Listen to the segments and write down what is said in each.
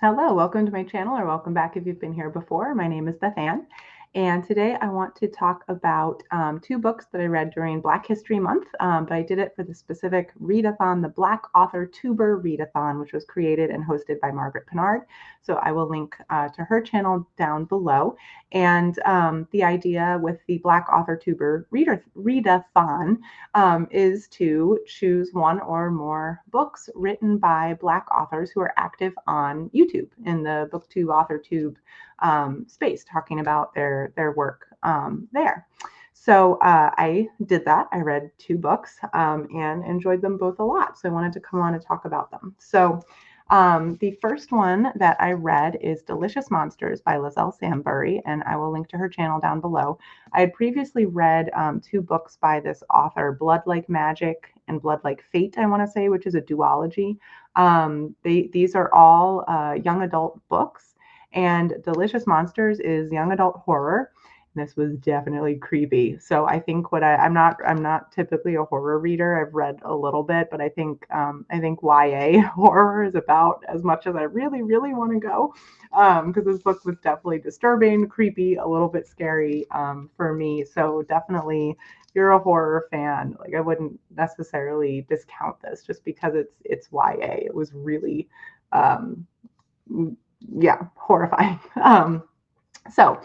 Hello, welcome to my channel, or welcome back if you've been here before. My name is Beth Ann, and today I want to talk about two books that I read during Black History Month, but I did it for the specific readathon, the Black Authortuber Readathon, which was created and hosted by Margaret Pinard. So I will link to her channel down below. And the idea with the Black Authortuber Readathon is to choose one or more books written by Black authors who are active on YouTube in the BookTube, AuthorTube space, talking about their work there. So I did that. I read two books and enjoyed them both a lot. So I wanted to come on and talk about them. So the first one that I read is Delicious Monsters by Lizelle Sambury, and I will link to her channel down below. I had previously read two books by this author, Blood Like Magic and Blood Like Fate, I want to say, which is a duology. These are all young adult books, and Delicious Monsters is young adult horror. This was definitely creepy. So I think I'm not typically a horror reader. I've read a little bit, but I think YA horror is about as much as I really want to go, because this book was definitely disturbing, creepy, a little bit scary for me. So definitely, if you're a horror fan, like I wouldn't necessarily discount this just because it's YA. It was really yeah, horrifying. So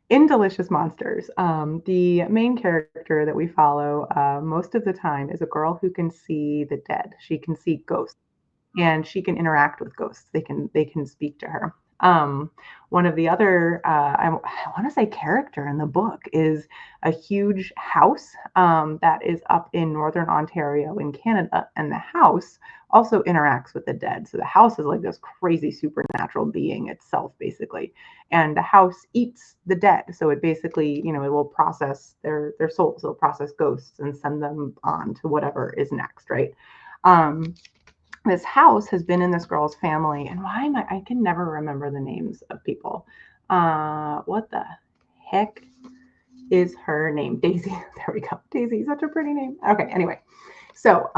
in Delicious Monsters, the main character that we follow most of the time is a girl who can see the dead. She can see ghosts, and she can interact with ghosts. They can speak to her. One of the other, I want to say, character in the book is a huge house that is up in northern Ontario in Canada, and the house also interacts with the dead. So the house is like this crazy supernatural being itself, basically, and the house eats the dead. So it basically, it will process their souls. It'll process ghosts and send them on to whatever is next, right? This house has been in this girl's family, and I can never remember the names of people. What the heck is her name? Daisy. There we go. Daisy, such a pretty name. Okay, anyway. So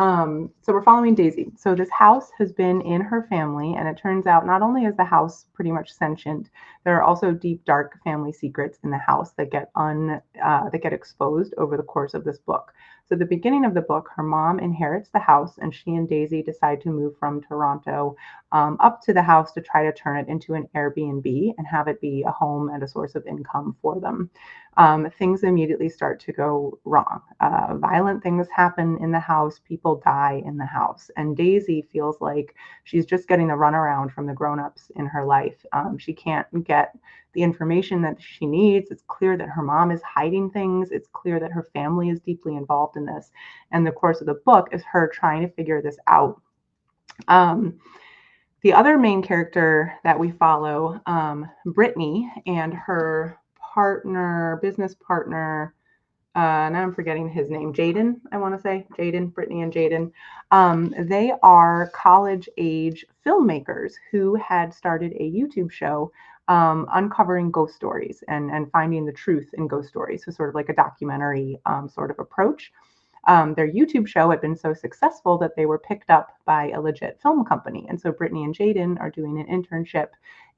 we're following Daisy. So this house has been in her family, and it turns out not only is the house pretty much sentient, there are also deep, dark family secrets in the house that get exposed over the course of this book. So at the beginning of the book, her mom inherits the house, and she and Daisy decide to move from Toronto up to the house to try to turn it into an Airbnb and have it be a home and a source of income for them. Things immediately start to go wrong. Violent things happen in the house, people die in the house, and Daisy feels like she's just getting the runaround from the grown-ups in her life. She can't get the information that she needs. It's clear that her mom is hiding things. It's clear that her family is deeply involved in this. And the course of the book is her trying to figure this out. The other main character that we follow, Brittany, and her business partner, now I'm forgetting his name, Jaden, I want to say. Jaden, Brittany and Jaden. They are college age filmmakers who had started a YouTube show uncovering ghost stories and finding the truth in ghost stories. So sort of like a documentary sort of approach. Their YouTube show had been so successful that they were picked up by a legit film company. And so Brittany and Jaden are doing an internship,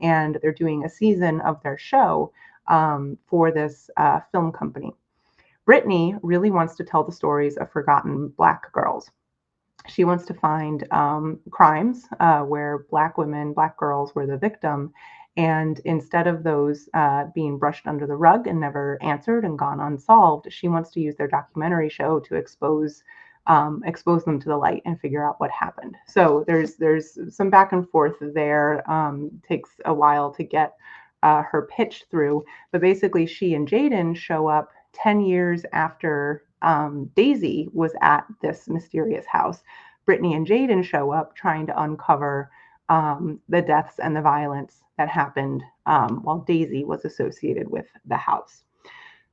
and they're doing a season of their show for this film company. Brittany really wants to tell the stories of forgotten Black girls. She wants to find crimes where Black women, Black girls were the victim. And instead of those being brushed under the rug and never answered and gone unsolved, she wants to use their documentary show to expose them to the light and figure out what happened. So there's some back and forth there. Takes a while to get her pitch through, but basically she and Jaden show up 10 years after Daisy was at this mysterious house. Brittany and Jaden show up trying to uncover the deaths and the violence that happened while Daisy was associated with the house.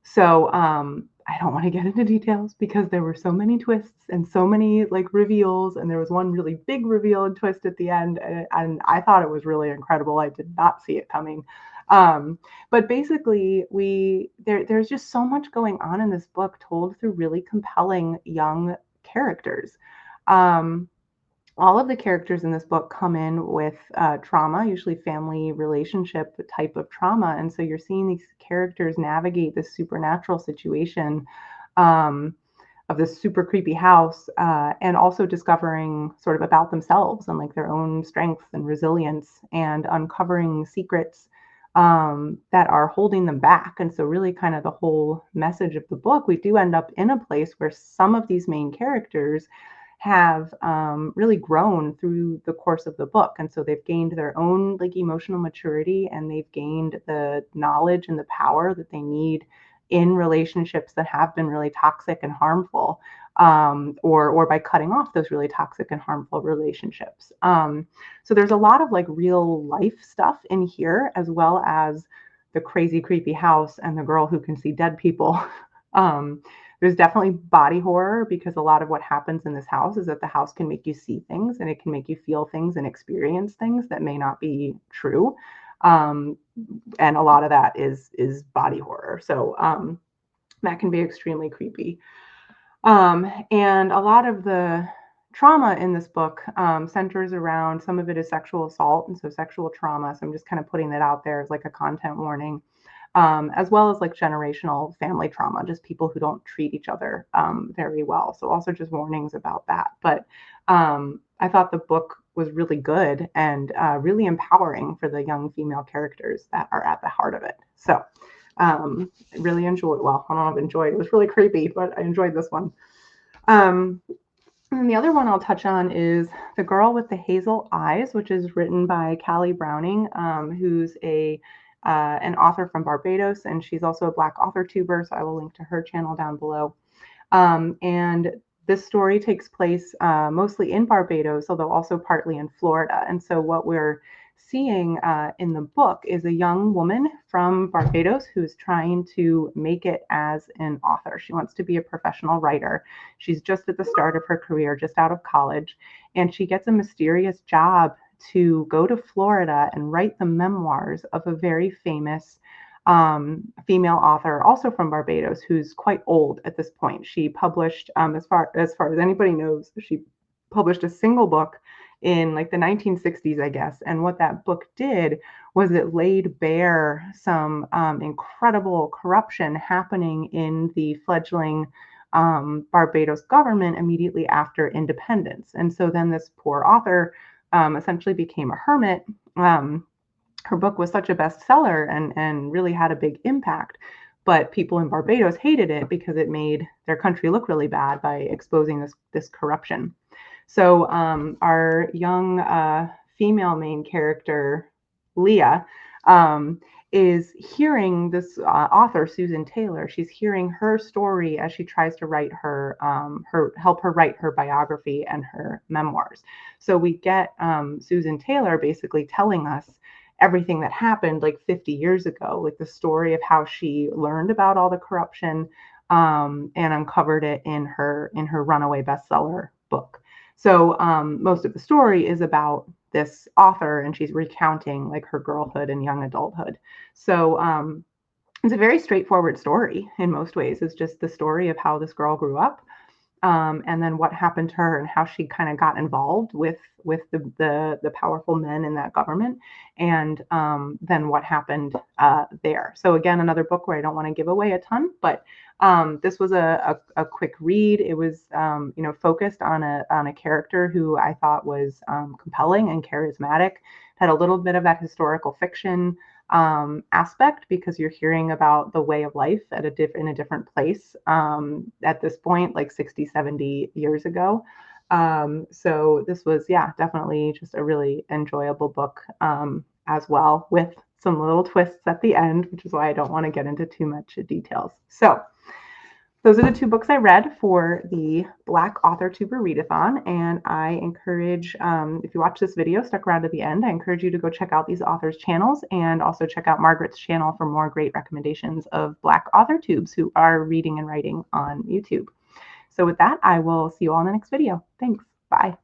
So I don't want to get into details because there were so many twists and so many like reveals, and there was one really big reveal and twist at the end, and I thought it was really incredible. I did not see it coming. But basically, there's just so much going on in this book, told through really compelling young characters. all of the characters in this book come in with trauma, usually family relationship type of trauma. And so you're seeing these characters navigate this supernatural situation um, of this super creepy house, and also discovering sort of about themselves and like their own strengths and resilience and uncovering secrets that are holding them back. And so, really, kind of the whole message of the book, we do end up in a place where some of these main characters have really grown through the course of the book. And so they've gained their own like emotional maturity, and they've gained the knowledge and the power that they need in relationships that have been really toxic and harmful, or by cutting off those really toxic and harmful relationships. So there's a lot of like real life stuff in here, as well as the crazy creepy house and the girl who can see dead people. um, there's definitely body horror, because a lot of what happens in this house is that the house can make you see things, and it can make you feel things and experience things that may not be true. Um, and a lot of that is body horror. So that can be extremely creepy. And a lot of the trauma in this book centers around, some of it is sexual assault, and so sexual trauma. So I'm just kind of putting that out there as like a content warning, as well as like generational family trauma, just people who don't treat each other very well. So also just warnings about that. But I thought the book was really good and really empowering for the young female characters that are at the heart of it. So really enjoyed. Well, I don't know if enjoyed. It was really creepy, but I enjoyed this one. Um, and the other one I'll touch on is The Girl with the Hazel Eyes, which is written by Callie Browning, who's an author from Barbados, and she's also a Black Authortuber, so I will link to her channel down below. And this story takes place mostly in Barbados, although also partly in Florida. And so what we're seeing in the book is a young woman from Barbados who's trying to make it as an author. She wants to be a professional writer. She's just at the start of her career, just out of college, and she gets a mysterious job to go to Florida and write the memoirs of a very famous female author, also from Barbados, who's quite old at this point. She published, as far as anybody knows, she published a single book in like the 1960s, I guess. And what that book did was it laid bare some incredible corruption happening in the fledgling Barbados government immediately after independence. And so then this poor author essentially became a hermit. Her book was such a bestseller and really had a big impact. But people in Barbados hated it because it made their country look really bad by exposing this corruption. So our young female main character, Leah, is hearing this author, Susan Taylor. She's hearing her story as she tries to write help her write her biography and her memoirs. So we get Susan Taylor basically telling us everything that happened like 50 years ago, like the story of how she learned about all the corruption and uncovered it in her runaway bestseller book. So most of the story is about this author, and she's recounting like her girlhood and young adulthood. So it's a very straightforward story in most ways. It's just the story of how this girl grew up, and then what happened to her and how she kind of got involved with the powerful men in that government, and then what happened there. So again, another book where I don't want to give away a ton, but this was a quick read. It was focused on a character who I thought was compelling and charismatic. Had a little bit of that historical fiction aspect, because you're hearing about the way of life in a different place at this point, like 60, 70 years ago. So this was, yeah, definitely just a really enjoyable book as well, with some little twists at the end, which is why I don't want to get into too much details. So those are the two books I read for the Black Authortuber Readathon, and I encourage, if you watch this video, stuck around to the end, I encourage you to go check out these authors' channels, and also check out Margaret's channel for more great recommendations of Black Authortubes who are reading and writing on YouTube. So with that, I will see you all in the next video. Thanks. Bye.